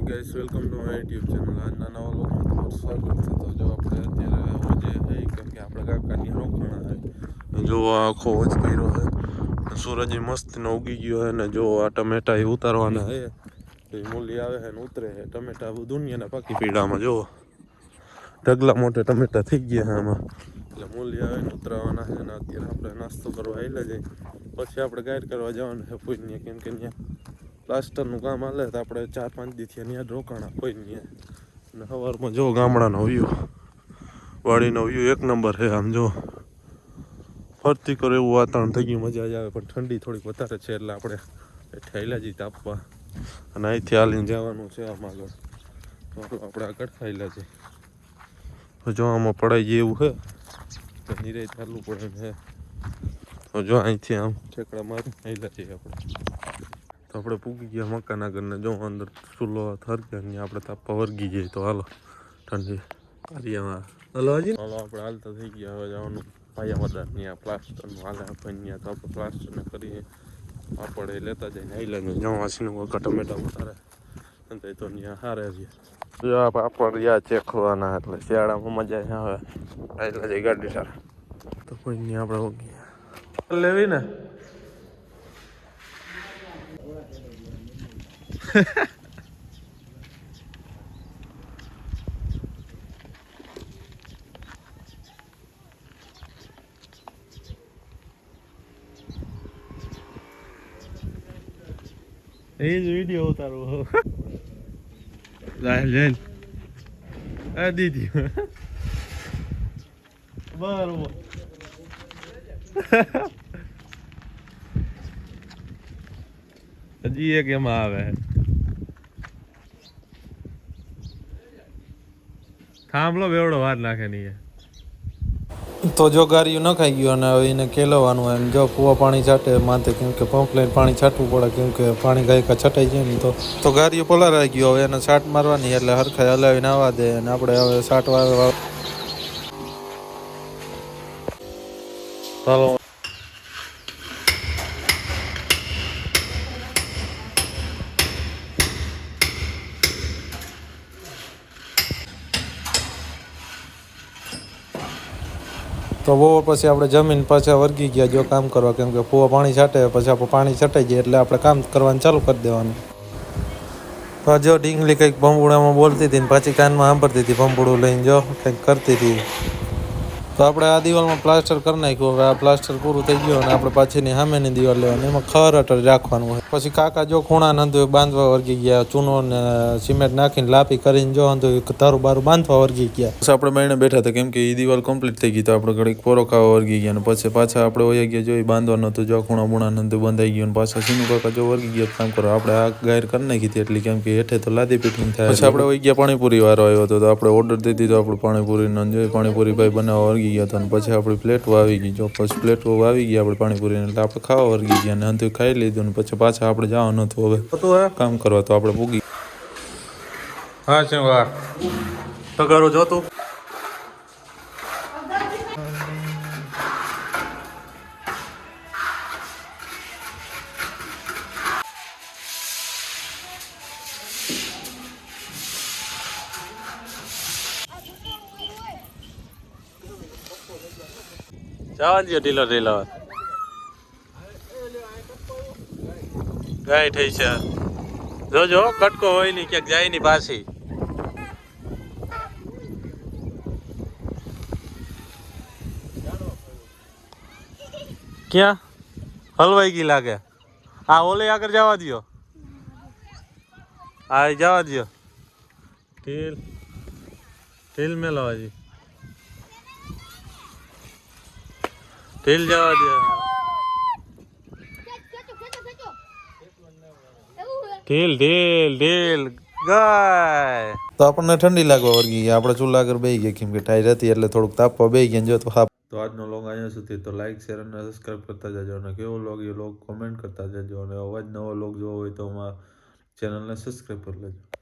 Guys welcome to my YouTube channel. આજના નવા લોકમાં તમારું સ્વાગત છે. તો જો આપણે અત્યારે જે કેમ કે આપણે કાકાની રોકાણા જો આખો વચ કર્યો છે. સૂરજ મસ્તનો ઉગી ગયો છે ને જો આ ટમેટા એ ઉતારવાના છે. તો એ મૂલી આવે છે ને ઉતરે છે. ટમેટા દુનિયાના પાકી પીડામાં જો ઢગલા મોટા ટમેટા થઈ ગયા છે આમાં. એટલે મૂલી આવે ને ઉતરવાના છે ને અત્યારે આપણે નાસ્તો કરવા આવેલા જઈએ. પછી આપણે ગાઈડ કરવા જવાનું છે પૂજનીએ કેમ કે ત્યાં પ્લાસ્ટરનું કામ હાલે તો આપણે 4-5 દીથી ત્યાં રોકાણા કોઈ નહીં. અને સવારમાં જો ગામડાનો વ્યૂ, વાડીનો વ્યૂ એક નંબર છે. આમ જો ફરતી કરો એવું વાતાવરણ થઈ ગયું, મજા જ આવે. પણ ઠંડી થોડીક વધારે છે એટલે આપણે ઠેલા જઈએ તાપવા. અને અહીંથી હાલીને જવાનું છે આમ આગળ. તો આપણે આગળ ખાઈલા જઈએ. જો આમાં પડાઈ જાય એવું છે, નિરાય ચાલવું પડે એમ છે. તો જો અહીંથી આમ ઠેકડા મારી ખાઈલા જઈએ આપણે. તો આપણે પૂગી ગયા મકાન આગળને જો અંદર ચૂલો થરકે આપણે તાપવા વર્ગી જઈએ. તો હાલો ઠંડી આરિયામાં હાલો હજી હાલો આપણે હાલતા થઈ ગયા. હવે જવાનું પાયા ત્યાં પ્લાસ્ટરનું હાલે આપણે ત્યાં. તો આપણે પ્લાસ્ટરને કરીએ આપણે લેતા જઈને આઈલાને જવાસીનું વખત ટમેટા ઉતારે અને તો ત્યાં હારે છે. જો પાપડ યા ચેખવાના એટલે શિયાળામાં મજા આવે. આઈલા જઈ ગાડી સારા તો કોઈ નહીં આપણે લેવી ને એ જ વિડીયો ઉતારવો જાય આ દીદી બરોબર હજી એક એમાં આવે થાંભલો બેવડો વાર નાખે નહીં. તો જો ગારિયું ન ખાઈ ગયું અને હવે એને કેલવવાનું એમ જો કૂવા પાણી છાંટે માથે કેમ કે પંપ લઈને પાણી છાંટવું પડે કેમ કે પાણી ગાયકા છટાઈ જાય ને તો ગારિયું પલારાઈ ગયો. હવે એને છાંટ મારવાની એટલે હરખાઈ હલાવીને આવવા દે અને આપણે હવે છાંટવા ચાલો. તો બહુ પછી આપણે જમીન પાછા વર્ગી ગયા જો કામ કરવા કેમ કે કૂવા પાણી છાંટે પછી આપણે પાણી છટાઈ જાય એટલે આપણે કામ કરવાનું ચાલુ કરી દેવાનું. તો જો ઢીંગલી કંઈક ભંબુડામાં બોલતી હતી ને પાછી કાનમાં સાંભળતી હતી ભંબુડું લઈને જો કંઈક કરતી હતી. તો આપણે આ દિવાલમાં પ્લાસ્ટર કરી નાખ્યું. હવે આ પ્લાસ્ટર પૂરું થઈ ગયું અને આપણે પાછળની સામેની દિવાલ લેવાની એમાં ખરટર રાખવાનું હોય. પછી કાકા જો ખૂણા નંધુ બાંધવા વર્ગી ગયા. ચૂનો ને સિમેન્ટ નાખીને લાપી કરીને જો નંધુ તારું બારું બાંધવા વર્ગી ગયા. પછી આપણે બહેને બેઠા હતા કેમ કે એ દિવાલ કમ્પ્લીટ થઈ ગઈ. તો આપણે ઘડીક પોરો ખાવા વર્ગી ગયા અને પછી પાછા આપણે વયા ગયા જો એ બાંધવાનું હતું. જો ખૂણા બુણા નંધુ બંધાઈ ગયું અને પાછા સીનું કાકા જો વર્ગી ગયા કામ કરો. આપણે આ ગાયર કરી નાખી હતી એટલે કેમ કે હેઠે તો લાદી પીટિંગ થાય. પછી આપણે વહી ગયા પાણીપુરી વાળો આવ્યો હતો તો આપણે ઓર્ડર દઈ દીધો. આપણે પાણીપુરીનો જોઈએ પાણીપુરી ભાઈ બનાવવા વર્ગી ગયા હતા. અને પછી આપણી પ્લેટો આવી ગઈ. જો પછી પ્લેટો આવી ગઈ આપણે પાણીપુરીને એટલે આપણે ખાવા વર્ગી ગયા અને અંતે ખાઈ લીધું ને પછી પાછા આપણે જવાનું હતું હવે કામ કરવા. તો આપણે પૂગી હા છે વાહ તો કરો જોતું જવા દો ઢીલો ઢીલો ગાય થઈ છે. જોજો કટકો હોય નહીં ક્યાંક જાય નહીં પાછી. ક્યાં હલવાઈ ગઈ લાગે. આ ઓલે આગળ જવા દો. આ જવા દો ઢીલ ઢીલ મેળવા જી ઢીલ જવા દો ઢીલ ઢીલ ઢીલ ગાય. તો આપણને ઠંડી લાગવા વર્ગી ગયા. આપણે ચૂલા આગળ બેસી ગયા કેમ કે ટાઈર હતી એટલે થોડુંક તાપવા બેસી ગયા. જો તો તો આજનો લોગ અહીંયા સુધી. તો લાઈક શેર અને સબસ્ક્રાઈબ કરતા જજો અને કેવો લોગ એ લોગ કોમેન્ટ કરતા જજો અને અવાજ નવો લોગ જોવો હોય તો ચેનલને સબસ્ક્રાઈબ કરી લેજો.